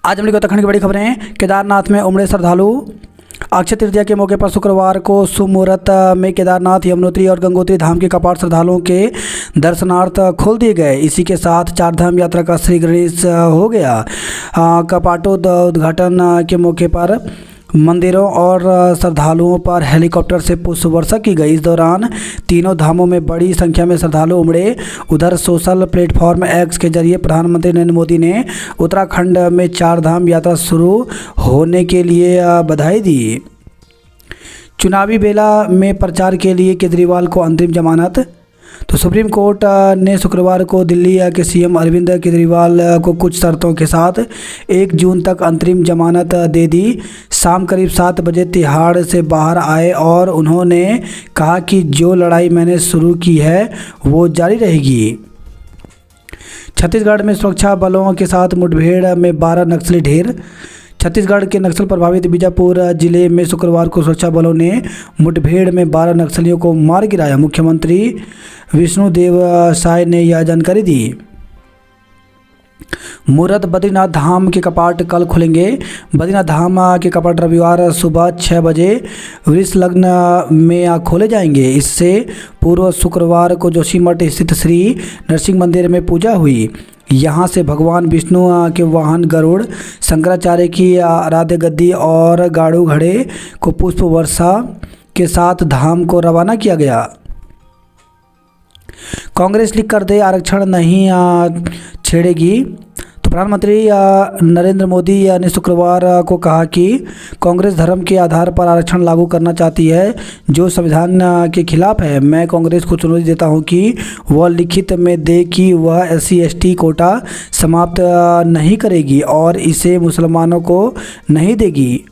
आज हम लोग उत्तराखंड की बड़ी खबरें। केदारनाथ में उमड़े श्रद्धालु। अक्षय तृतीया के मौके पर शुक्रवार को शुभ मुहूर्त में केदारनाथ, यमुनोत्री और गंगोत्री धाम के कपाट श्रद्धालुओं के दर्शनार्थ खोल दिए गए। इसी के साथ चार धाम यात्रा का श्री गणेश हो गया। कपाटों उद्घाटन के मौके पर मंदिरों और श्रद्धालुओं पर हेलीकॉप्टर से पुष्प वर्षा की गई। इस दौरान तीनों धामों में बड़ी संख्या में श्रद्धालु उमड़े। उधर सोशल प्लेटफॉर्म एक्स के जरिए प्रधानमंत्री नरेंद्र मोदी ने उत्तराखंड में चार धाम यात्रा शुरू होने के लिए बधाई दी। चुनावी बेला में प्रचार के लिए केजरीवाल को अंतरिम जमानत। तो सुप्रीम कोर्ट ने शुक्रवार को दिल्ली के सीएम अरविंद केजरीवाल को कुछ शर्तों के साथ 1 जून तक अंतरिम जमानत दे दी। शाम करीब 7 बजे तिहाड़ से बाहर आए और उन्होंने कहा कि जो लड़ाई मैंने शुरू की है वो जारी रहेगी। छत्तीसगढ़ में सुरक्षा बलों के साथ मुठभेड़ में 12 नक्सली ढेर। छत्तीसगढ़ के नक्सल प्रभावित बीजापुर जिले में शुक्रवार को सुरक्षा बलों ने मुठभेड़ में 12 नक्सलियों को मार गिराया। मुख्यमंत्री विष्णुदेव साय ने यह जानकारी दी। मुहूर्त। बद्रीनाथ धाम के कपाट कल खुलेंगे। बद्रीनाथ धाम के कपाट रविवार सुबह 6 बजे वृष लग्न में खोले जाएंगे। इससे पूर्व शुक्रवार को जोशीमठ स्थित श्री नरसिंह मंदिर में पूजा हुई। यहाँ से भगवान विष्णु के वाहन गरुड़, शंकराचार्य की आराध्य गद्दी और गाड़ू घड़े को पुष्प वर्षा के साथ धाम को रवाना किया गया। कांग्रेस लिख कर दे आरक्षण नहीं छेड़ेगी। तो प्रधानमंत्री नरेंद्र मोदी ने शुक्रवार को कहा कि कांग्रेस धर्म के आधार पर आरक्षण लागू करना चाहती है जो संविधान के खिलाफ है। मैं कांग्रेस को चुनौती देता हूं कि वह लिखित में दे कि वह SC/ST कोटा समाप्त नहीं करेगी और इसे मुसलमानों को नहीं देगी।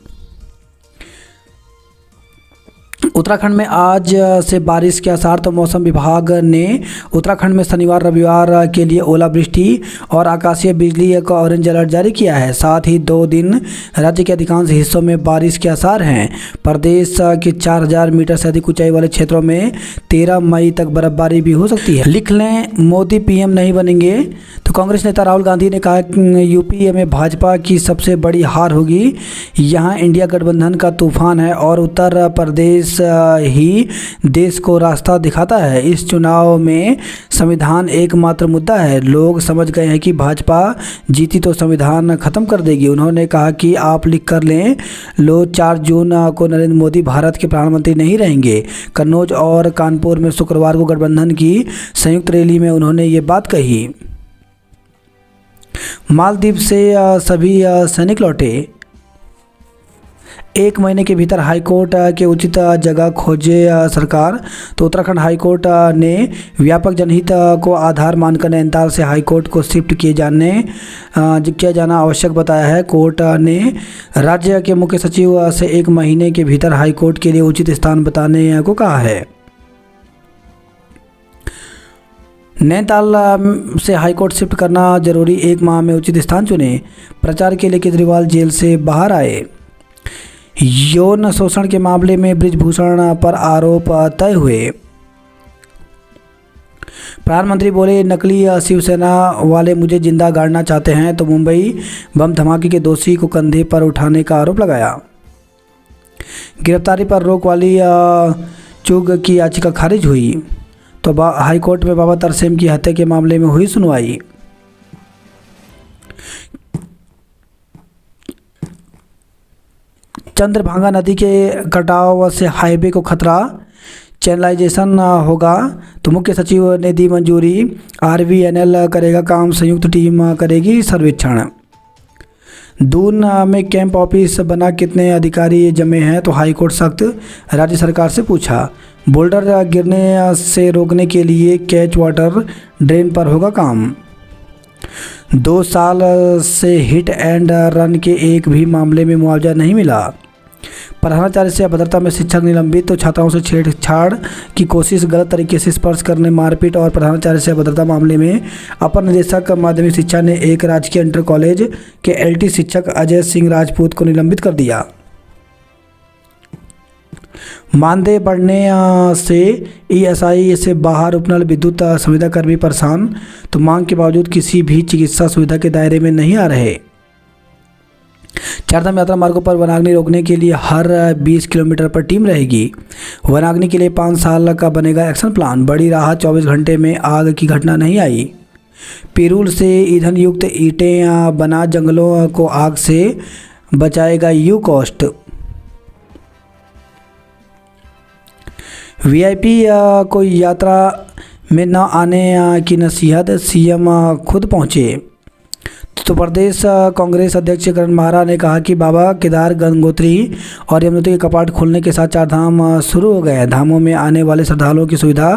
उत्तराखंड में आज से बारिश के आसार। तो मौसम विभाग ने उत्तराखंड में शनिवार रविवार के लिए ओलावृष्टि और आकाशीय बिजली का ऑरेंज अलर्ट जारी किया है। साथ ही 2 दिन राज्य के अधिकांश हिस्सों में बारिश के आसार हैं। प्रदेश के 4000 मीटर से अधिक ऊंचाई वाले क्षेत्रों में 13 मई तक बर्फबारी भी हो सकती है। लिख लें, मोदी PM नहीं बनेंगे। तो कांग्रेस नेता राहुल गांधी ने कहा यूपी में भाजपा की सबसे बड़ी हार होगी। यहाँ इंडिया गठबंधन का तूफान है और उत्तर प्रदेश ही देश को रास्ता दिखाता है। इस चुनाव में संविधान एकमात्र मुद्दा है। लोग समझ गए हैं कि भाजपा जीती तो संविधान खत्म कर देगी। उन्होंने कहा कि आप लिख कर लें लो, 4 जून को नरेंद्र मोदी भारत के प्रधानमंत्री नहीं रहेंगे। कन्नौज और कानपुर में शुक्रवार को गठबंधन की संयुक्त रैली में उन्होंने ये बात कही। मालदीव से सभी सैनिक लौटे। 1 महीने के भीतर हाईकोर्ट के उचित जगह खोजे सरकार। तो उत्तराखंड हाईकोर्ट ने व्यापक जनहित को आधार मानकर नैनीताल से हाईकोर्ट को शिफ्ट किया जाना आवश्यक बताया है। कोर्ट ने राज्य के मुख्य सचिव से 1 महीने के भीतर हाईकोर्ट के लिए उचित स्थान बताने को कहा है। नैनीताल से हाईकोर्ट शिफ्ट करना जरूरी, 1 माह में उचित स्थान चुने। प्रचार के लिए केजरीवाल जेल से बाहर आए। यौन शोषण के मामले में बृजभूषण पर आरोप तय हुए। प्रधानमंत्री बोले नकली शिवसेना वाले मुझे जिंदा गाड़ना चाहते हैं। तो मुंबई बम धमाके के दोषी को कंधे पर उठाने का आरोप लगाया। गिरफ्तारी पर रोक वाली चूग की याचिका खारिज हुई। तो हाईकोर्ट में बाबा तरसेम की हत्या के मामले में हुई सुनवाई। चंद्रभागा नदी के कटाव से हाईवे को खतरा, चैनलाइजेशन होगा। तो मुख्य सचिव ने दी मंजूरी। RVNL करेगा काम, संयुक्त टीम करेगी सर्वेक्षण। दून में कैंप ऑफिस बना, कितने अधिकारी जमे हैं। तो हाईकोर्ट सख्त, राज्य सरकार से पूछा। बोल्डर गिरने से रोकने के लिए कैच वाटर ड्रेन पर होगा काम। 2 साल से हिट एंड रन के एक भी मामले में मुआवजा नहीं मिला। प्रधानाचार्य से अभद्रता में शिक्षक निलंबित। तो छात्राओं से छेड़छाड़ की कोशिश, गलत तरीके से स्पर्श करने, मारपीट और प्रधानाचार्य से अभद्रता मामले में अपर निदेशक माध्यमिक शिक्षा ने एक राजकीय इंटर कॉलेज के LT शिक्षक अजय सिंह राजपूत को निलंबित कर दिया। मानदेय बढ़ने से ESI से बाहर उपनल विद्युत संविदा कर्मी परेशान। तो मांग के बावजूद किसी भी चिकित्सा सुविधा के दायरे में नहीं आ रहे। चारधाम यात्रा मार्गों पर वनाग्नि रोकने के लिए हर 20 किलोमीटर पर टीम रहेगी। वनाग्नि के लिए 5 साल का बनेगा एक्शन प्लान। बड़ी राहत, 24 घंटे में आग की घटना नहीं आई। पिरूल से ईंधन युक्त ईंटें बना जंगलों को आग से बचाएगा यू कॉस्ट। वीआईपी को यात्रा में न आने की नसीहत, सीएम खुद पहुंचे। तो प्रदेश कांग्रेस अध्यक्ष करण माहरा ने कहा कि बाबा केदार, गंगोत्री और यमुनोत्री के कपाट खुलने के साथ चार धाम शुरू हो गए हैं। धामों में आने वाले श्रद्धालुओं की सुविधा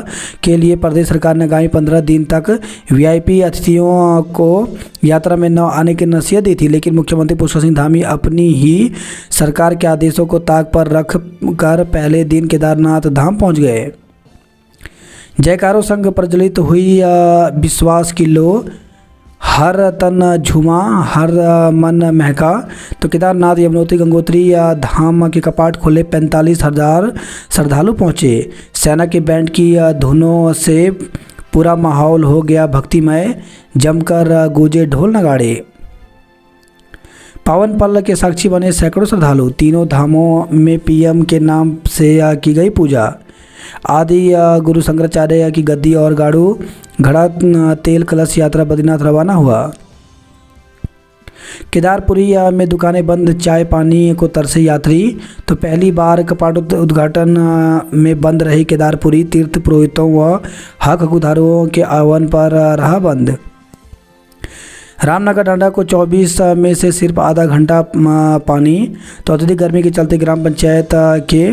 के लिए प्रदेश सरकार ने आगामी 15 दिन तक वीआईपी अतिथियों को यात्रा में न आने की नसीहत दी थी, लेकिन मुख्यमंत्री पुष्कर सिंह धामी अपनी ही सरकार के आदेशों को ताक पर रख कर पहले दिन केदारनाथ धाम पहुँच गए। जयकारों संग प्रज्वलित हुई विश्वास की लो, हर तन झूमा, हर मन महका। तो केदारनाथ, यमुनोत्री, गंगोत्री धाम के कपाट खुले, 45,000 श्रद्धालु पहुँचे। सेना के बैंड की धुनों से पूरा माहौल हो गया भक्तिमय, जमकर गूंजे ढोल नगाड़े। पावन पल के साक्षी बने सैकड़ों श्रद्धालु। तीनों धामों में पीएम के नाम से की गई पूजा। आदि गुरु शंकराचार्य की गद्दी और गाड़ू घड़ा तेल कलश यात्रा बद्रीनाथ रवाना हुआ। केदारपुरी में दुकानें बंद, चाय पानी को तरसे यात्री। तो पहली बार कपाट उद्घाटन में बंद रही केदारपुरी। तीर्थ पुरोहितों व हक हकदारों के आह्वान पर रहा बंद। रामनगर डांडा को 24 में से सिर्फ आधा घंटा पानी। तो अत्यधिक गर्मी के चलते ग्राम पंचायत के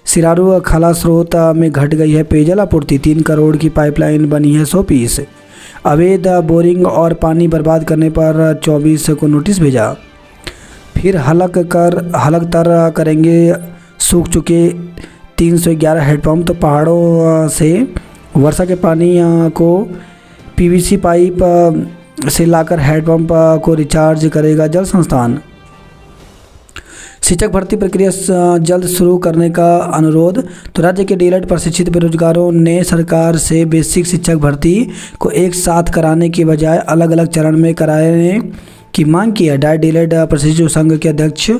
सिरारू खाला स्रोत में घट गई है पेयजल आपूर्ति। 3 करोड़ की पाइपलाइन बनी है 100 पीस। अवैध बोरिंग और पानी बर्बाद करने पर 24 को नोटिस भेजा। फिर हलक तर करेंगे सूख चुके 311 हैंडपम्प। तो पहाड़ों से वर्षा के पानी को पीवीसी पाइप से लाकर हैंडपम्प को रिचार्ज करेगा जल संस्थान। शिक्षक भर्ती प्रक्रिया जल्द शुरू करने का अनुरोध। तो राज्य के डीएलएड प्रशिक्षित बेरोजगारों ने सरकार से बेसिक शिक्षक भर्ती को एक साथ कराने की बजाय अलग अलग चरण में कराने की मांग की है। डीएलएड प्रशिक्षित संघ के अध्यक्ष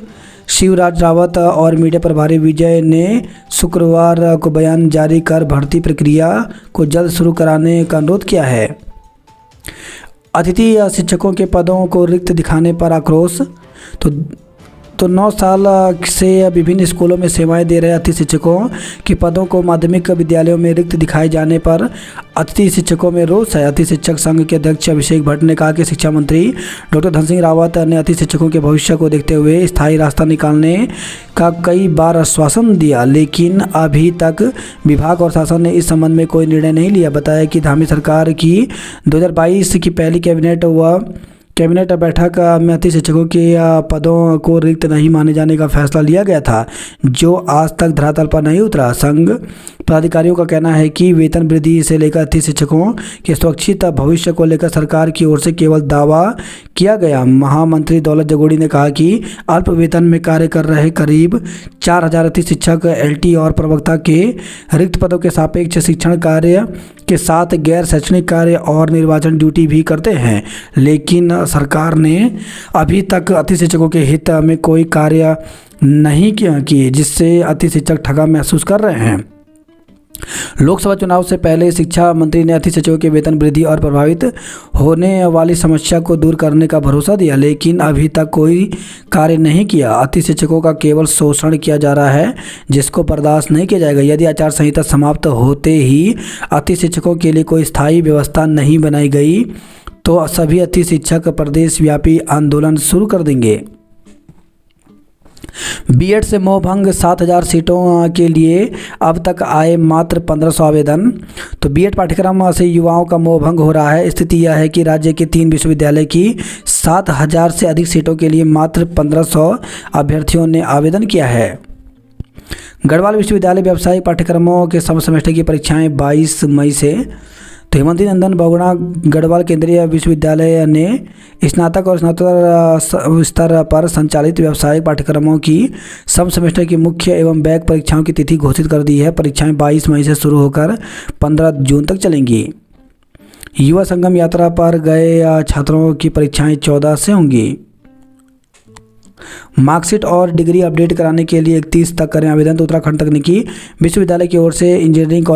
शिवराज रावत और मीडिया प्रभारी विजय ने शुक्रवार को बयान जारी कर भर्ती प्रक्रिया को जल्द शुरू कराने का अनुरोध किया है। अतिथि शिक्षकों के पदों को रिक्त दिखाने पर आक्रोश। तो 9 साल से विभिन्न स्कूलों में सेवाएं दे रहे अतिथि शिक्षकों के पदों को माध्यमिक विद्यालयों में रिक्त दिखाए जाने पर अतिथि शिक्षकों में रोष है। अतिथि शिक्षक संघ के अध्यक्ष अभिषेक भट्ट ने कहा कि शिक्षा मंत्री डॉक्टर धन सिंह रावत ने अतिथि शिक्षकों के भविष्य को देखते हुए स्थायी रास्ता निकालने का कई बार आश्वासन दिया, लेकिन अभी तक विभाग और शासन ने इस संबंध में कोई निर्णय नहीं लिया। बताया कि धामी सरकार की 2022 की पहली कैबिनेट बैठक में अतिथि शिक्षकों के पदों को रिक्त नहीं माने जाने का फैसला लिया गया था, जो आज तक धरातल पर नहीं उतरा। संघ पदाधिकारियों का कहना है कि वेतन वृद्धि से लेकर अतिथि शिक्षकों के सुरक्षित भविष्य को लेकर सरकार की ओर से केवल दावा किया गया। महामंत्री दौलत जगोड़ी ने कहा कि अल्प वेतन में कार्य कर रहे करीब 4,000 अतिथि शिक्षक एलटी और प्रवक्ता के रिक्त पदों के सापेक्ष शिक्षण कार्य के साथ गैर शैक्षणिक कार्य और निर्वाचन ड्यूटी भी करते हैं, लेकिन सरकार ने अभी तक अतिथि शिक्षकों के हित में कोई कार्य नहीं किए, जिससे अतिथि शिक्षक ठगा महसूस कर रहे हैं। लोकसभा चुनाव से पहले शिक्षा मंत्री ने अतिथि शिक्षकों के वेतन वृद्धि और प्रभावित होने वाली समस्या को दूर करने का भरोसा दिया, लेकिन अभी तक कोई कार्य नहीं किया। अतिथि शिक्षकों का केवल शोषण किया जा रहा है, जिसको बर्दाश्त नहीं किया जाएगा। यदि आचार संहिता समाप्त होते ही अतिथि शिक्षकों के लिए कोई स्थायी व्यवस्था नहीं बनाई गई तो सभी अतिथि शिक्षक प्रदेश व्यापी आंदोलन शुरू कर देंगे। बीएड से मोहभंग, 7,000 सीटों के लिए अब तक आए मात्र 1,500 आवेदन। तो बीएड पाठ्यक्रम से युवाओं का मोहभंग हो रहा है। स्थिति यह है कि राज्य के 3 विश्वविद्यालय की 7,000 से अधिक सीटों के लिए मात्र 1,500 अभ्यर्थियों ने आवेदन किया है। गढ़वाल विश्वविद्यालय व्यावसायिक पाठ्यक्रमों के सम सेमेस्टर की परीक्षाएं 22 मई से। तो हेमंती नंदन बहुगुणा गढ़वाल केंद्रीय विश्वविद्यालय ने स्नातक और स्नातकोत्तर स्तर पर संचालित व्यावसायिक पाठ्यक्रमों की सम सेमेस्टर की मुख्य एवं बैक परीक्षाओं की तिथि घोषित कर दी है। परीक्षाएं 22 मई से शुरू होकर 15 जून तक चलेंगी। युवा संगम यात्रा पर गए छात्रों की परीक्षाएं 14 से होंगी। मार्कशीट और डिग्री अपडेट कराने के लिए 31 तक करें आवेदन। तो उत्तराखंड तकनीकी विश्वविद्यालय की ओर से इंजीनियरिंग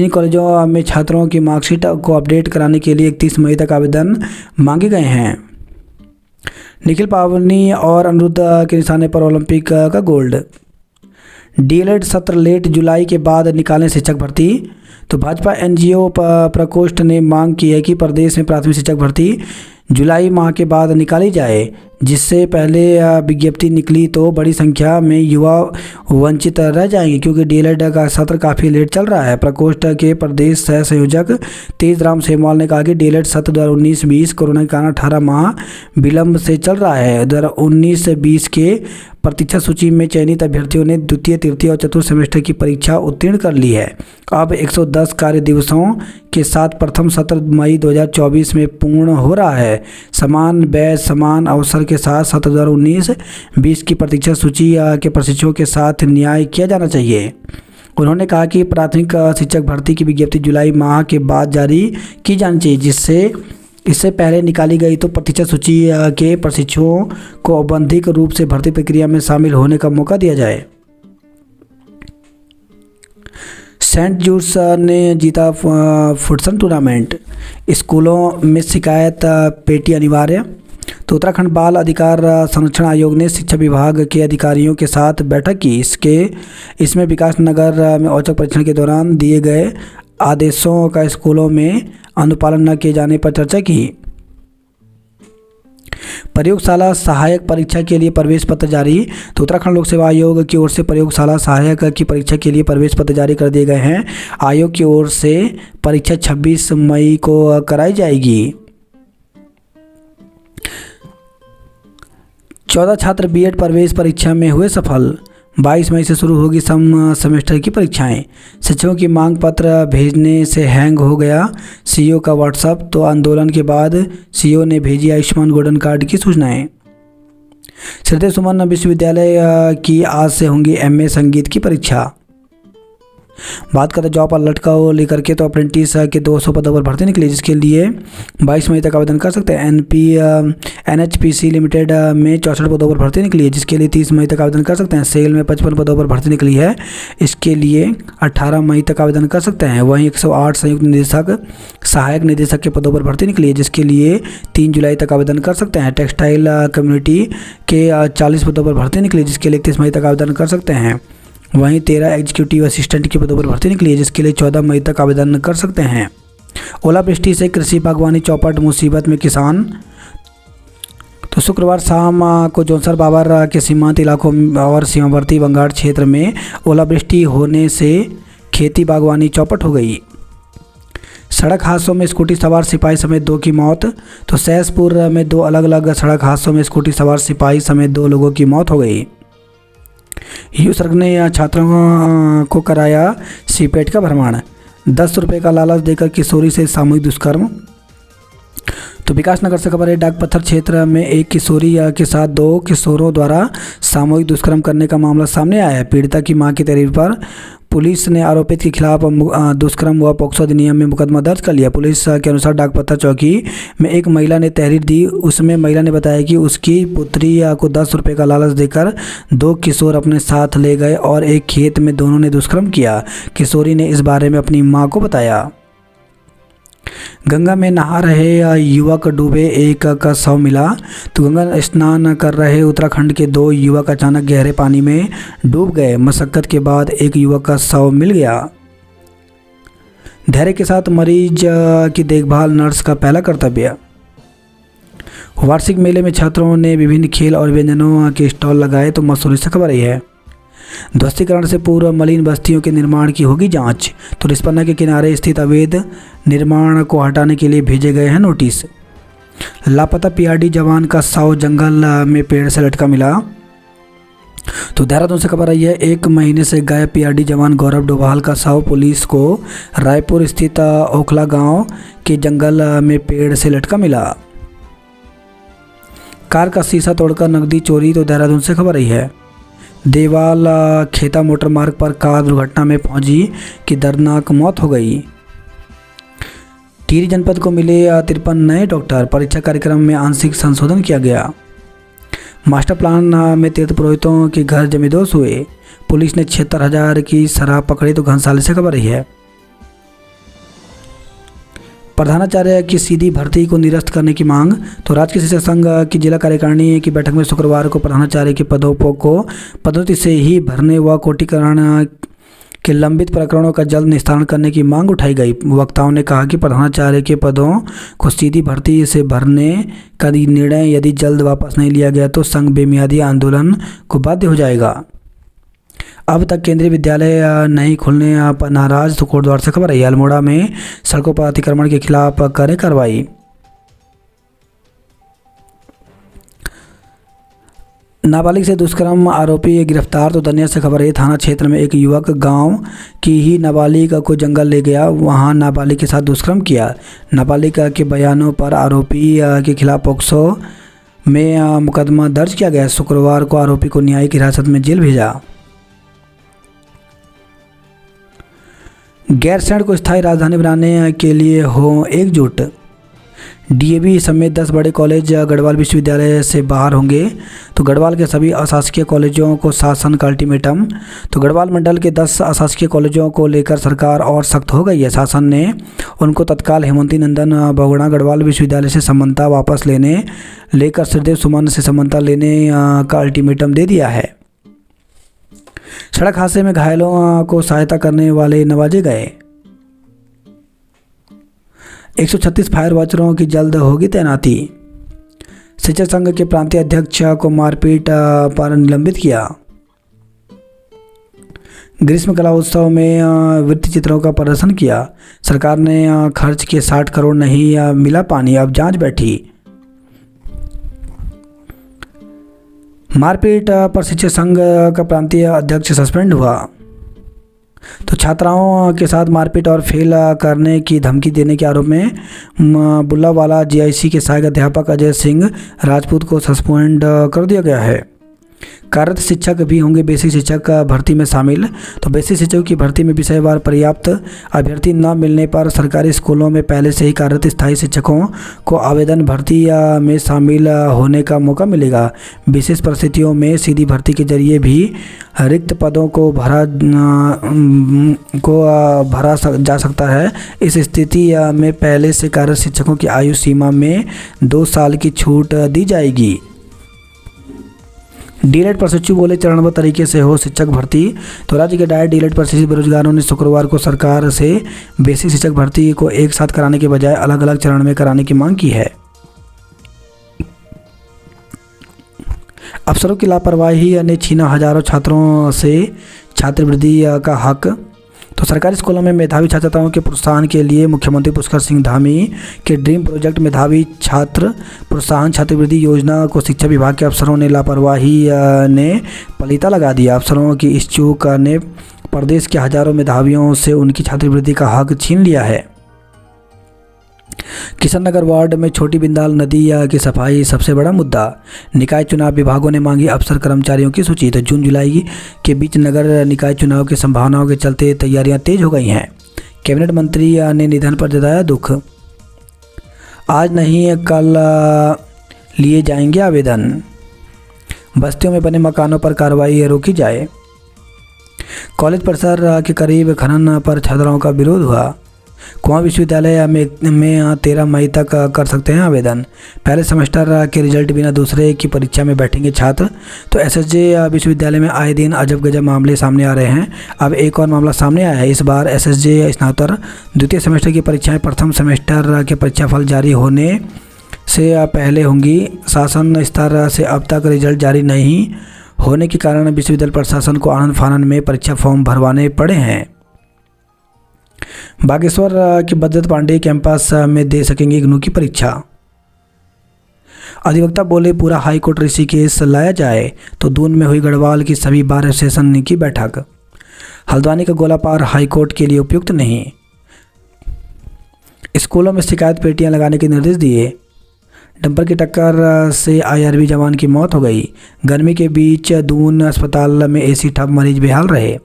कॉलेजों में छात्रों की मार्कशीट को अपडेट कराने के लिए 31 मई तक आवेदन मांगे गए हैं। निखिल पावनी और अनिरुद्ध के निशाने पर ओलंपिक का गोल्ड। डीएलएड सत्र लेट जुलाई के बाद निकालें शिक्षक भर्ती। तो भाजपा एनजीओ प्रकोष्ठ ने मांग की है कि प्रदेश में प्राथमिक शिक्षक भर्ती जुलाई माह के बाद निकाली जाए, जिससे पहले विज्ञप्ति निकली तो बड़ी संख्या में युवा वंचित रह जाएंगे, क्योंकि डीएलएड का सत्र काफ़ी लेट चल रहा है। प्रकोष्ठ के प्रदेश सह संयोजक तेजराम सेमवाल ने कहा कि डीएलएड सत्र 2019-20 कोरोना के कारण 18 माह विलंब से चल रहा है। 2019-20 के प्रतीक्षा सूची में चयनित अभ्यर्थियों ने द्वितीय, तृतीय और चतुर्थ सेमेस्टर की परीक्षा उत्तीर्ण कर ली है। अब 110 कार्य दिवसों के साथ प्रथम सत्र मई 2024 में पूर्ण हो रहा है। समान बैच समान अवसर के साथ सत्र 2019-20 की प्रतीक्षा सूची के प्रशिक्षुओं के साथ न्याय किया जाना चाहिए। उन्होंने कहा कि प्राथमिक शिक्षक भर्ती की विज्ञप्ति जुलाई माह के बाद जारी की जानी चाहिए, जिससे इससे पहले निकाली गई तो प्रतीक्षा सूची के प्रशिक्षुओं को औपबंधिक रूप से भर्ती प्रक्रिया में शामिल होने का मौका दिया जाए। सेंट जूड्स ने जीता फुटसल टूर्नामेंट। स्कूलों में शिकायत पेटी अनिवार्य। तो उत्तराखंड बाल अधिकार संरक्षण आयोग ने शिक्षा विभाग के अधिकारियों के साथ बैठक की। इसमें विकास नगर में औचक परीक्षण के दौरान दिए गए आदेशों का स्कूलों में अनुपालन न किए जाने पर चर्चा की। प्रयोगशाला सहायक परीक्षा के लिए प्रवेश पत्र जारी। तो उत्तराखंड लोक सेवा आयोग की ओर से प्रयोगशाला सहायक की परीक्षा के लिए प्रवेश पत्र जारी कर दिए गए हैं। आयोग की ओर से परीक्षा 26 मई को कराई जाएगी। 14 छात्र बीएड प्रवेश परीक्षा में हुए सफल। 22 मई से शुरू होगी सेमेस्टर की परीक्षाएं। शिक्षकों की मांग पत्र भेजने से हैंग हो गया सीईओ का व्हाट्सएप। तो आंदोलन के बाद सीईओ ने भेजी आयुष्मान गोल्डन कार्ड की सूचनाएं। श्रीदेव सुमन विश्वविद्यालय की आज से होंगी एमए संगीत की परीक्षा। बात करते जॉब अलर्ट को लेकर के, तो अप्रेंटिस के 200 पदों पर भर्ती निकली, जिसके लिए 22 मई तक आवेदन कर सकते हैं। एनएचपीसी लिमिटेड में 64 पदों पर भर्ती निकली है, जिसके लिए 30 मई तक आवेदन कर सकते हैं। सेल में 55 पदों पर भर्ती निकली है, इसके लिए 18 मई तक आवेदन कर सकते हैं। वहीं 108 संयुक्त निदेशक सहायक निदेशक के पदों पर भर्ती निकली है, जिसके लिए 3 जुलाई तक आवेदन कर सकते हैं। टेक्सटाइल कम्युनिटी के 40 पदों पर भर्ती निकली, जिसके लिए 31 मई तक आवेदन कर सकते हैं। वहीं 13 एग्जीक्यूटिव असिस्टेंट के पदों पर भर्ती निकली है, जिसके लिए 14 मई तक आवेदन कर सकते हैं। ओलावृष्टि से कृषि बागवानी चौपट, मुसीबत में किसान। तो शुक्रवार शाम को जौनसर बाबर के सीमांत इलाकों और सीमावर्ती बंगाल क्षेत्र में ओलावृष्टि होने से खेती बागवानी चौपट हो गई। सड़क हादसों में स्कूटी सवार सिपाही समेत 2 की मौत। तो सहसपुर में 2 अलग अलग सड़क हादसों में स्कूटी सवार सिपाही समेत 2 लोगों की मौत हो गई। यू सर्ग ने छात्रों को कराया सीपेट का भ्रमण। 10 रुपये का लालच देकर किशोरी से सामूहिक दुष्कर्म। तो विकासनगर से खबर है, डाकपत्थर क्षेत्र में एक किशोरी के साथ 2 किशोरों द्वारा सामूहिक दुष्कर्म करने का मामला सामने आया है। पीड़िता की मां की तहरीर पर पुलिस ने आरोपित के खिलाफ दुष्कर्म व पॉक्सो अधिनियम में मुकदमा दर्ज कर लिया। पुलिस के अनुसार डाकपत्थर चौकी में एक महिला ने तहरीर दी। उसमें महिला ने बताया कि उसकी पुत्री को 10 रुपये का लालच देकर 2 किशोर अपने साथ ले गए और एक खेत में दोनों ने दुष्कर्म किया। किशोरी ने इस बारे में अपनी मां को बताया। गंगा में नहा रहे युवक डूबे, एक का शव मिला। तो गंगा स्नान कर रहे उत्तराखंड के 2 युवक अचानक गहरे पानी में डूब गए। मशक्कत के बाद एक युवक का शव मिल गया। धैर्य के साथ मरीज की देखभाल नर्स का पहला कर्तव्य। वार्षिक मेले में छात्रों ने विभिन्न खेल और व्यंजनों के स्टॉल लगाए। तो मसूरी से खबर आई है, ध्वस्तीकरण से पूर्व मलिन बस्तियों के निर्माण की होगी जांच। तो रिस्पना के किनारे स्थित अवैध निर्माण को हटाने के लिए भेजे गए हैं नोटिस। लापता पीआरडी जवान का शव जंगल में पेड़ से लटका मिला। तो देहरादून से खबर आई है, 1 महीने से गायब पीआरडी जवान गौरव डोभाल का शव पुलिस को रायपुर स्थित ओखला गांव के जंगल में पेड़ से लटका मिला। कार का शीशा तोड़कर नकदी चोरी। तो देहरादून से खबर आई है, देवाल खेता मोटर मार्ग पर कार दुर्घटना में फौजी की दर्दनाक मौत हो गई। टिहरी जनपद को मिले 53 नए डॉक्टर। परीक्षा कार्यक्रम में आंशिक संशोधन किया गया। मास्टर प्लान में तीर्थ पुरोहितों के घर जमींदोज हुए। पुलिस ने 76,000 की शराब पकड़ी तो घनसाली से खबर रही है। प्रधानाचार्य की सीधी भर्ती को निरस्त करने की मांग। तो राज्य शिक्षक संघ की जिला कार्यकारिणी की बैठक में शुक्रवार को प्रधानाचार्य के पदों को पदोन्नति से ही भरने व कोटिकरण के लंबित प्रकरणों का जल्द निस्तारण करने की मांग उठाई गई। वक्ताओं ने कहा कि प्रधानाचार्य के पदों को सीधी भर्ती से भरने का निर्णय यदि जल्द वापस नहीं लिया गया तो संघ बेमियादी आंदोलन को बाध्य हो जाएगा। अब तक केंद्रीय विद्यालय नहीं खुलने पर नाराज तो कोटद्वार से खबर है। अल्मोड़ा में सड़कों पर अतिक्रमण के खिलाफ करें कार्रवाई। नाबालिग से दुष्कर्म आरोपी गिरफ्तार तो दनिया से खबर है। थाना क्षेत्र में एक युवक गांव की ही नाबालिग को जंगल ले गया, वहां नाबालिग के साथ दुष्कर्म किया। नाबालिग के बयानों पर आरोपी के खिलाफ पोक्सो में मुकदमा दर्ज किया गया। शुक्रवार को आरोपी को न्यायिक हिरासत में जेल भेजा। गैरसैंण को स्थायी राजधानी बनाने के लिए हो एकजुट। डीएवी समेत 10 बड़े कॉलेज गढ़वाल विश्वविद्यालय से बाहर होंगे। तो गढ़वाल के सभी अशासकीय कॉलेजों को शासन का अल्टीमेटम। तो गढ़वाल मंडल के 10 अशासकीय कॉलेजों को लेकर सरकार और सख्त हो गई है। शासन ने उनको तत्काल हेमंती नंदन बहुगुणा गढ़वाल विश्वविद्यालय से समन्ता वापस लेने लेकर श्रीदेव सुमन से समन्ता लेने का अल्टीमेटम दे दिया है। सड़क हादसे में घायलों को सहायता करने वाले नवाजे गए। 136 फायर वॉचरों की जल्द होगी तैनाती। शिक्षक संघ के प्रांतीय अध्यक्ष को मारपीट पर निलंबित किया। ग्रीष्म कला उत्सव में वृत्ति चित्रों का प्रदर्शन किया। सरकार ने खर्च के 60 करोड़ नहीं मिला पानी, अब जांच बैठी। मारपीट पर शिक्षक संघ का प्रांतीय अध्यक्ष सस्पेंड हुआ। तो छात्राओं के साथ मारपीट और फेल करने की धमकी देने के आरोप में बुल्लावाला जीआईसी के सहायक अध्यापक अजय सिंह राजपूत को सस्पेंड कर दिया गया है। कार्यरत शिक्षक भी होंगे बेसिक शिक्षक भर्ती में शामिल। तो बेसिक शिक्षकों की भर्ती में विषयवार पर्याप्त अभ्यर्थी न मिलने पर सरकारी स्कूलों में पहले से ही कार्यरत स्थायी शिक्षकों को आवेदन भर्ती में शामिल होने का मौका मिलेगा। विशेष परिस्थितियों में सीधी भर्ती के जरिए भी रिक्त पदों को भरा जा सकता है। इस स्थिति में पहले से कार्यरत शिक्षकों की आयु सीमा में 2 साल की छूट दी जाएगी। डीएलएड प्रशिक्षु बोले चरणबद्ध तरीके से हो शिक्षक भर्ती। तो राज्य के डायट डीएलएड प्रशिक्षित बेरोजगारों ने शुक्रवार को सरकार से बेसिक शिक्षक भर्ती को एक साथ कराने के बजाय अलग अलग चरण में कराने की मांग की है। अफसरों की लापरवाही ने छीना हजारों छात्रों से छात्रवृत्ति का हक। तो सरकारी स्कूलों में मेधावी छात्राओं के प्रोत्साहन के लिए मुख्यमंत्री पुष्कर सिंह धामी के ड्रीम प्रोजेक्ट मेधावी छात्र प्रोत्साहन छात्रवृत्ति योजना को शिक्षा विभाग के अफसरों ने लापरवाही ने पलीता लगा दिया। अफसरों की इस चूक ने प्रदेश के हजारों मेधावियों से उनकी छात्रवृत्ति का हक छीन लिया है। किशन नगर वार्ड में छोटी बिंदाल नदी की सफाई सबसे बड़ा मुद्दा। निकाय चुनाव विभागों ने मांगी अफसर कर्मचारियों की सूची। तो जून जुलाई के बीच नगर निकाय चुनाव की संभावनाओं के चलते तैयारियां तेज हो गई हैं। कैबिनेट मंत्री ने निधन पर जताया दुख। आज नहीं कल लिए जाएंगे आवेदन। बस्तियों में बने मकानों पर कार्रवाई रोकी जाए। कॉलेज परिसर के करीब खनन पर छात्राओं का विरोध हुआ। कुआं विश्वविद्यालय में 13 मई तक कर सकते हैं आवेदन। पहले सेमेस्टर के रिजल्ट बिना दूसरे की परीक्षा में बैठेंगे छात्र। तो एसएसजे विश्वविद्यालय में आए दिन अजब गजब मामले सामने आ रहे हैं। अब एक और मामला सामने आया है। इस बार एसएसजे स्नातक द्वितीय सेमेस्टर की परीक्षाएं प्रथम सेमेस्टर के परीक्षाफल जारी होने से पहले होंगी। शासन स्तर से अब तक रिजल्ट जारी नहीं होने के कारण विश्वविद्यालय प्रशासन को आनन फानन में परीक्षा फॉर्म भरवाने पड़े हैं। बागेश्वर के बद्रत पांडे कैंपस में दे सकेंगे इग्नू की परीक्षा। अधिवक्ता बोले पूरा हाईकोर्ट ऋषिकेश लाया जाए। तो दून में हुई गढ़वाल की सभी बार सेशन की बैठक। हल्द्वानी का गोलापार हाईकोर्ट के लिए उपयुक्त नहीं। स्कूलों में शिकायत पेटियां लगाने के निर्देश दिए। डंपर की टक्कर से आईआरबी जवान की मौत हो गई। गर्मी के बीच दून अस्पताल में एसी ठप, मरीज बेहाल रहे।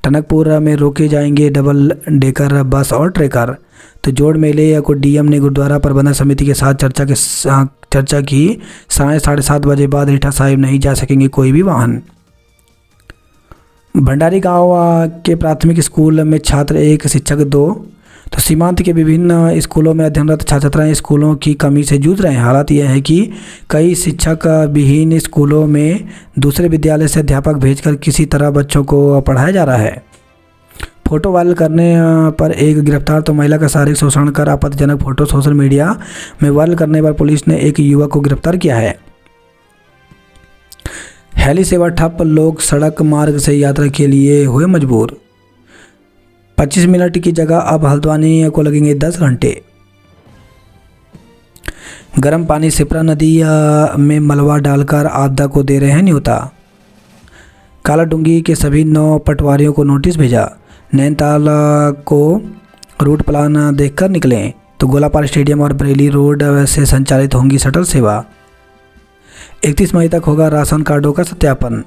टनकपुर में रोके जाएंगे डबल डेकर बस और ट्रेकर। तो जोड़ मेले को डीएम ने गुरुद्वारा प्रबंधन समिति के साथ चर्चा की। 7:30 बजे बाद रीठा साहिब नहीं जा सकेंगे कोई भी वाहन। भंडारी गांव के प्राथमिक स्कूल में छात्र 1, शिक्षक 2। तो सीमांत के विभिन्न स्कूलों में अध्ययनरत छात्र छात्राएं स्कूलों की कमी से जूझ रहे हैं। हालात यह है कि कई शिक्षक विहीन स्कूलों में दूसरे विद्यालय से अध्यापक भेजकर किसी तरह बच्चों को पढ़ाया जा रहा है। फोटो वायरल करने पर एक गिरफ्तार। तो महिला का शारीरिक शोषण कर आपत्तिजनक फोटो सोशल मीडिया में वायरल करने पर पुलिस ने एक युवक को गिरफ्तार किया है। हेली सेवा ठप, लोग सड़क मार्ग से यात्रा के लिए हुए मजबूर। 25 मिनट की जगह अब हल्द्वानी को लगेंगे 10 घंटे। गर्म पानी सिपरा नदी में मलबा डालकर आपदा को दे रहे हैं न्योता। कालाडूंगी के सभी 9 पटवारियों को नोटिस भेजा। नैनीताल को रूट प्लान देखकर निकलें। तो गोलापार स्टेडियम और बरेली रोड से संचालित होंगी शटल सेवा। 31 मई तक होगा राशन कार्डों का सत्यापन।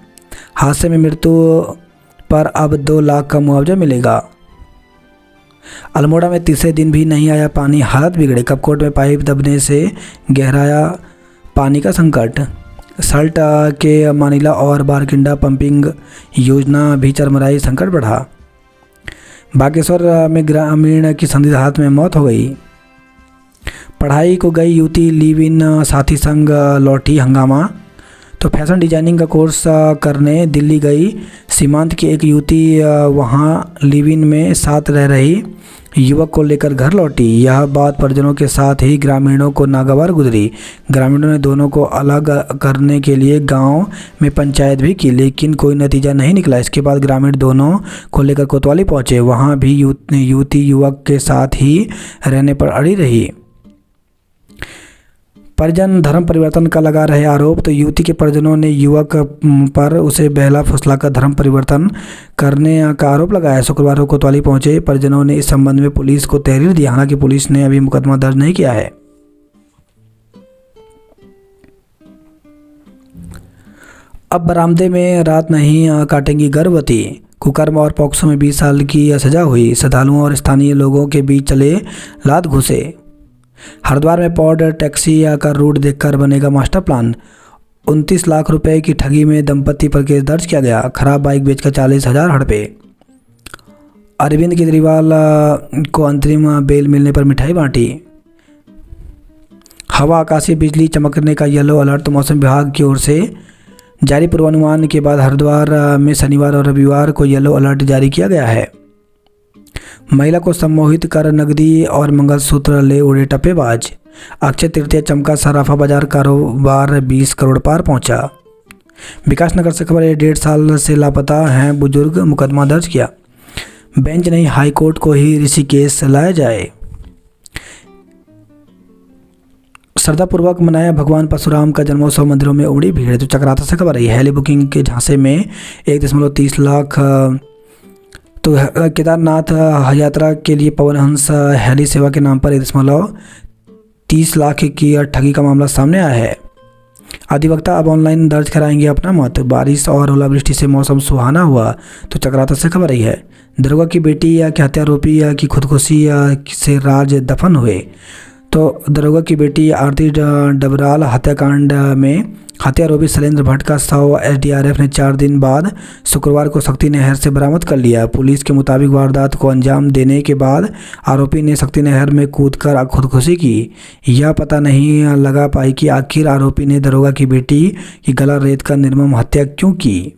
हादसे में मृत्यु पर अब 2 लाख का मुआवजा मिलेगा। अल्मोड़ा में तीसरे दिन भी नहीं आया पानी, हालत बिगड़े। कपकोट में पाइप दबने से गहराया पानी का संकट। सल्ट के मानिला और बारकिंडा पंपिंग योजना भी चरमराई, संकट बढ़ा। बागेश्वर में ग्रामीण की संदिग्ध हालत में मौत हो गई। पढ़ाई को गई युवती लिव इन साथी संग लौटी, हंगामा। तो फैशन डिजाइनिंग का कोर्स करने दिल्ली गई सीमांत की एक युवती, वहां लिव इन में साथ रह रही युवक को लेकर घर लौटी। यह बात परिजनों के साथ ही ग्रामीणों को नागवार गुजरी। ग्रामीणों ने दोनों को अलग करने के लिए गांव में पंचायत भी की, लेकिन कोई नतीजा नहीं निकला। इसके बाद ग्रामीण दोनों को लेकर कोतवाली पहुंचे। वहां भी युवती युवक के साथ ही रहने पर अड़ी रही। परिजन धर्म परिवर्तन का लगा रहे आरोप। तो युवती के परिजनों ने युवक पर उसे बहला फुसलाकर धर्म परिवर्तन करने का आरोप लगाया। शुक्रवार को कोतवाली पहुंचे परिजनों ने इस संबंध में पुलिस को तहरीर दी। हालांकि पुलिस ने अभी मुकदमा दर्ज नहीं किया है। अब बरामदे में रात नहीं काटेंगी गर्भवती। कुकर्म और पॉक्सो में 20 साल की सजा हुई। श्रद्धालुओं और स्थानीय लोगों के बीच चले लात घुसे। हरिद्वार में पॉड टैक्सी का रूट देखकर बनेगा मास्टर प्लान। 29 लाख रुपए की ठगी में दंपति पर केस दर्ज किया गया। खराब बाइक बेचकर 40,000 हड़पे। अरविंद केजरीवाल को अंतरिम बेल मिलने पर मिठाई बांटी। हवा, आकाशीय बिजली चमकने का येलो अलर्ट। मौसम विभाग की ओर से जारी पूर्वानुमान के बाद हरिद्वार में शनिवार और रविवार को येलो अलर्ट जारी किया गया है। महिला को सम्मोहित कर नकदी और मंगलसूत्र ले उड़े टप्पेबाज। अक्षय तृतीया चमका, सराफा बाजार कारोबार 20 करोड़ पार पहुंचा। विकासनगर से खबर है, 1.5 साल से लापता हैं बुजुर्ग, मुकदमा दर्ज किया। बेंच नहीं, हाईकोर्ट को ही ऋषिकेश लाया जाए। श्रद्धापूर्वक मनाया भगवान परशुराम का जन्मोत्सव, मंदिरों में उमड़ी भीड़। तो चक्राता से खबर है, हेली बुकिंग के झांसे में 1.30 लाख। तो केदारनाथ यात्रा के लिए पवन हंस हेली सेवा के नाम पर 1.30 लाख की ठगी का मामला सामने आया है। अधिवक्ता अब ऑनलाइन दर्ज कराएंगे अपना मत। बारिश और ओलावृष्टि से मौसम सुहाना हुआ। तो चक्राता से खबर रही है, दरोगा की बेटी के हत्यारोपी की खुदकुशी से राज दफन हुए। तो दरोगा की बेटी आरती डबराल हत्याकांड में हत्यारोपी शैलेंद्र भट्ट का शव एसडीआरएफ ने 4 दिन बाद शुक्रवार को शक्ति नहर से बरामद कर लिया। पुलिस के मुताबिक वारदात को अंजाम देने के बाद आरोपी ने शक्ति नहर में कूदकर खुदकुशी की। यह पता नहीं लगा पाई कि आखिर आरोपी ने दरोगा की बेटी की गला रेत कर निर्मम हत्या क्यों की।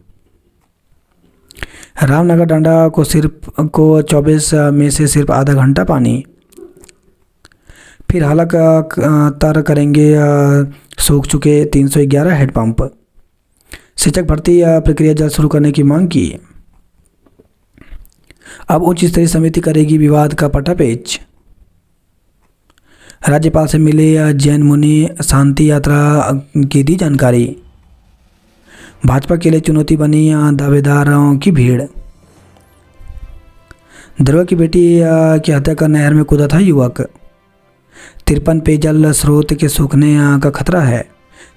रामनगर डांडा को 24 में से सिर्फ आधा घंटा पानी। फिर हालत तर करेंगे सूख चुके 311 हेडपंप। शिक्षक भर्ती प्रक्रिया जल्द शुरू करने की मांग की। अब उच्च स्तरीय समिति करेगी विवाद का पटापेच। राज्यपाल से मिले जैन मुनि, शांति यात्रा की दी जानकारी। भाजपा के लिए चुनौती बनी दावेदारों की भीड़। दरोगा की बेटी की हत्या कर नहर में कूदा था युवक। 53 पेयजल स्रोत के सूखने का खतरा है।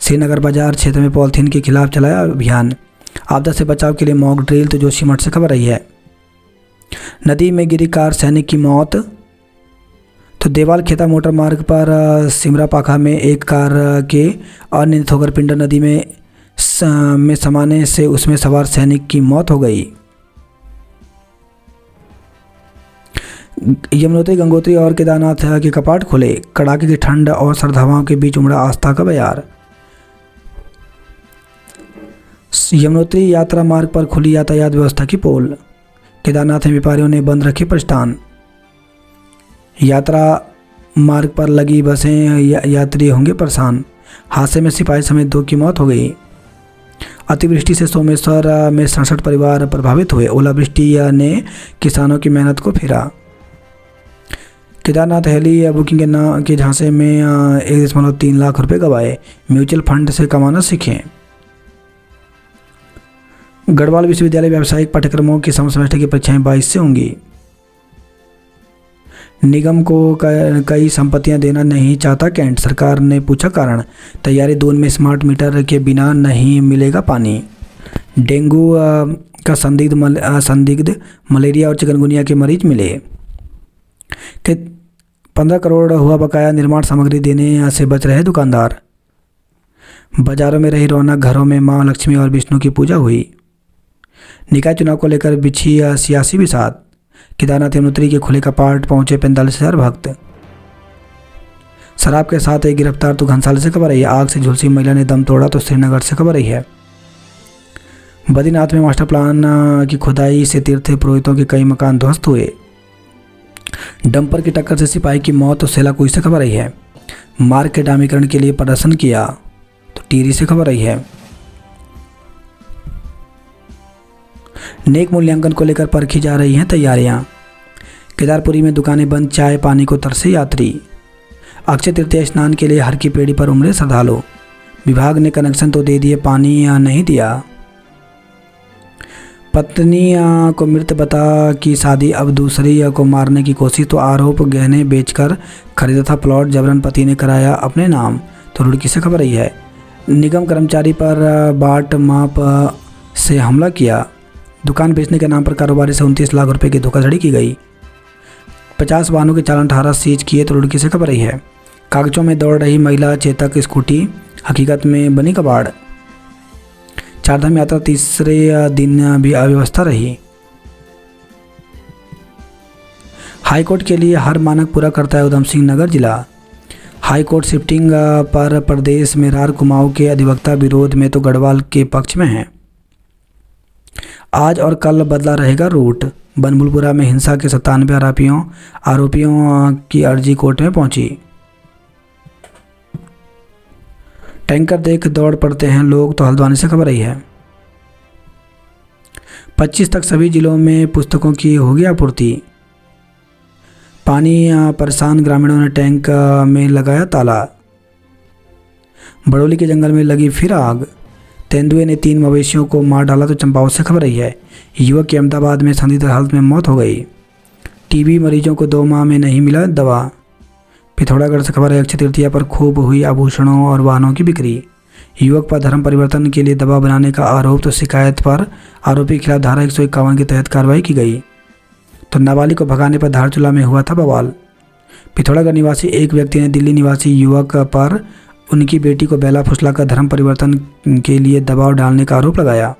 श्रीनगर बाजार क्षेत्र में पॉलीथीन के खिलाफ चलाया अभियान। आपदा से बचाव के लिए मॉक ड्रिल। तो जोशीमठ से खबर रही है, नदी में गिरी कार, सैनिक की मौत। तो देवाल खेता मोटर मार्ग पर सिमरा पाखा में एक कार के अनियंत्रित होकर पिंडर नदी में समाने से उसमें सवार सैनिक की मौत हो गई। यमुनोत्री, गंगोत्री और केदारनाथ के कपाट खुले, कड़ाके की ठंड और सर्द हवाओं के बीच उमड़ा आस्था का बयार। यमुनोत्री यात्रा मार्ग पर खुली यातायात व्यवस्था की पोल, केदारनाथ में व्यापारियों ने बंद रखे प्रस्थान। यात्रा मार्ग पर लगी बसें, यात्री होंगे परेशान। हादसे में सिपाही समेत 2 की मौत हो गई। अतिवृष्टि से सोमेश्वर में 67 परिवार प्रभावित हुए, ओलावृष्टि ने किसानों की मेहनत को फेरा। केदारनाथ हेली बुकिंग के झांसे में 1.3 लाख रुपए गंवाए, म्यूचुअल फंड से कमाना सीखें। गढ़वाल विश्वविद्यालय व्यावसायिक पाठ्यक्रमों की समर सेमेस्टर की परीक्षाएं 22 से होंगी। निगम को कई संपत्तियां देना नहीं चाहता कैंट, सरकार ने पूछा कारण। तैयारी दून में स्मार्ट मीटर के बिना नहीं मिलेगा पानी। डेंगू का संदिग्ध मलेरिया और चिकनगुनिया के मरीज मिले। कि 15 करोड़ हुआ बकाया, निर्माण सामग्री देने से बच रहे दुकानदार। बाजारों में रही रौनक, घरों में मां लक्ष्मी और विष्णु की पूजा हुई। निकाय चुनाव को लेकर बिछी सियासी बिसात। केदारनाथ यमुनोत्री के खुले कपाट पहुंचे 45,000 भक्त। शराब के साथ एक गिरफ्तार तो घनसाली से खबर रही है। आग से झुलसी महिला ने दम तोड़ा तो श्रीनगर से खबर रही है। बद्रीनाथ में मास्टर प्लान की खुदाई से तीर्थ पुरोहितों के कई मकान ध्वस्त हुए। डंपर की टक्कर से सिपाही की मौत तो सेलाकुई से खबर रही है। मार्ग के डामीकरण के लिए प्रदर्शन किया तो टिहरी से खबर रही है। नेक मूल्यांकन को लेकर परखी जा रही हैं तैयारियां। केदारपुरी में दुकानें बंद, चाय पानी को तरसे यात्री। अक्षय तृतीया स्नान के लिए हर की पेड़ी पर उमड़े श्रद्धालु। विभाग ने कनेक्शन तो दे दिए, पानी नहीं दिया। पत्नी को मृत बता की शादी, अब दूसरी को मारने की कोशिश तो आरोप। गहने बेचकर खरीदा था प्लॉट, जबरन पति ने कराया अपने नाम तो रुड़की से खबर रही है। निगम कर्मचारी पर बाट माप से हमला किया। दुकान बेचने के नाम पर कारोबारी से 29 लाख रुपए की धोखाधड़ी की गई। 50 वाहनों के चालान 18 सीज किए तो रुड़की से खबर रही है। कागजों में दौड़ रही महिला चेतक स्कूटी, हकीकत में बनी कबाड़। चारधाम यात्रा तीसरे दिन भी अव्यवस्था रही। हाईकोर्ट के लिए हर मानक पूरा करता है उधम सिंह नगर जिला। हाईकोर्ट शिफ्टिंग पर प्रदेश में रार कुमाऊं के अधिवक्ता विरोध में तो गढ़वाल के पक्ष में हैं। आज और कल बदला रहेगा रूट। बनभुलपुरा में हिंसा के 97 आरोपियों की अर्जी कोर्ट में पहुंची। टैंकर देख दौड़ पड़ते हैं लोग तो हल्द्वानी से खबर रही है। 25 तक सभी जिलों में पुस्तकों की होगी आपूर्ति। पानी परेशान ग्रामीणों ने टैंक में लगाया ताला। बड़ौली के जंगल में लगी फिर आग। तेंदुए ने 3 मवेशियों को मार डाला तो चंपावत से खबर रही है। युवक की अहमदाबाद में संदिग्ध हालत में मौत हो गई। टीबी मरीजों को 2 माह में नहीं मिला दवा। पिथौरागढ़ से खबर है। अक्षय तृतीया पर खूब हुई आभूषणों और वाहनों की बिक्री। युवक पर धर्म परिवर्तन के लिए दवा बनाने का आरोप तो शिकायत पर आरोपी के खिलाफ धारा 151 के तहत कार्रवाई की गई। तो नाबालिग को भगाने पर धारचूला में हुआ था बवाल। पिथौरागढ़ निवासी एक व्यक्ति ने दिल्ली निवासी युवक पर उनकी बेटी को बेला फुसलाकर धर्म परिवर्तन के लिए दबाव डालने का आरोप लगाया।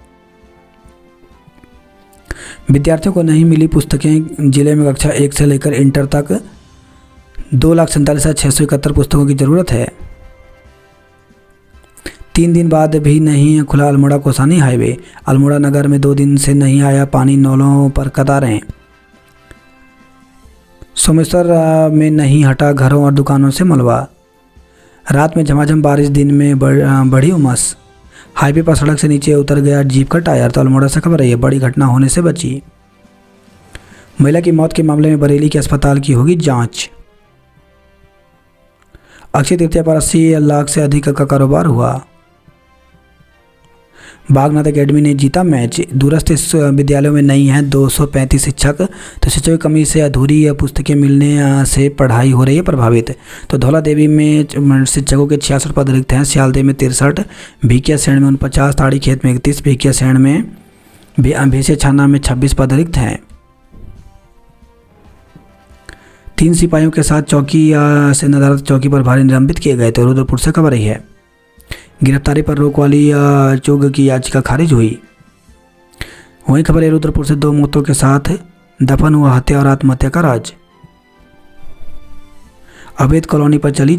विद्यार्थियों को नहीं मिली पुस्तकें। जिले में कक्षा 1 से लेकर इंटर तक 2,47,671 पुस्तकों की जरूरत है। 3 दिन बाद भी नहीं खुला अल्मोड़ा कोसानी हाईवे। अल्मोड़ा नगर में 2 दिन से नहीं आया पानी, नौलों पर कतारें। सोमेश्वर में नहीं हटा घरों और दुकानों से मलबा। रात में झमाझम बारिश, दिन में बढ़ी उमस। हाईवे पर सड़क से नीचे उतर गया जीप का टायर तो अल्मोड़ा से खबर रही है। बड़ी घटना होने से बची। महिला की मौत के मामले में बरेली के अस्पताल की होगी जांच। अक्षय तृतीया पर 80 लाख से अधिक का कारोबार हुआ। बागनाथ एकेडमी ने जीता मैच। दूरस्थ विद्यालयों में नहीं हैं 235 शिक्षक तो शिक्षकों की कमी से अधूरी पुस्तकें मिलने से पढ़ाई हो रही है प्रभावित। तो धौला देवी में शिक्षकों के 66 पद रिक्त हैं। सियालदेव में 63, भिकिया सैण में 49, ताड़ी खेत में 31, भिकिया सैण में भेसिया छाना में 26 पद रिक्त हैं। 3 सिपाहियों के साथ चौकी से नदारत चौकी पर भारी निलंबित किए गए थे। रुद्रपुर से खबर रही है। गिरफ्तारी पर रोक वाली चोग की याचिका खारिज हुई। वहीं खबर है रुद्रपुर से 2 मौतों के साथ दफन हुआ हत्या और आत्महत्या का राज। अवैध कॉलोनी पर चली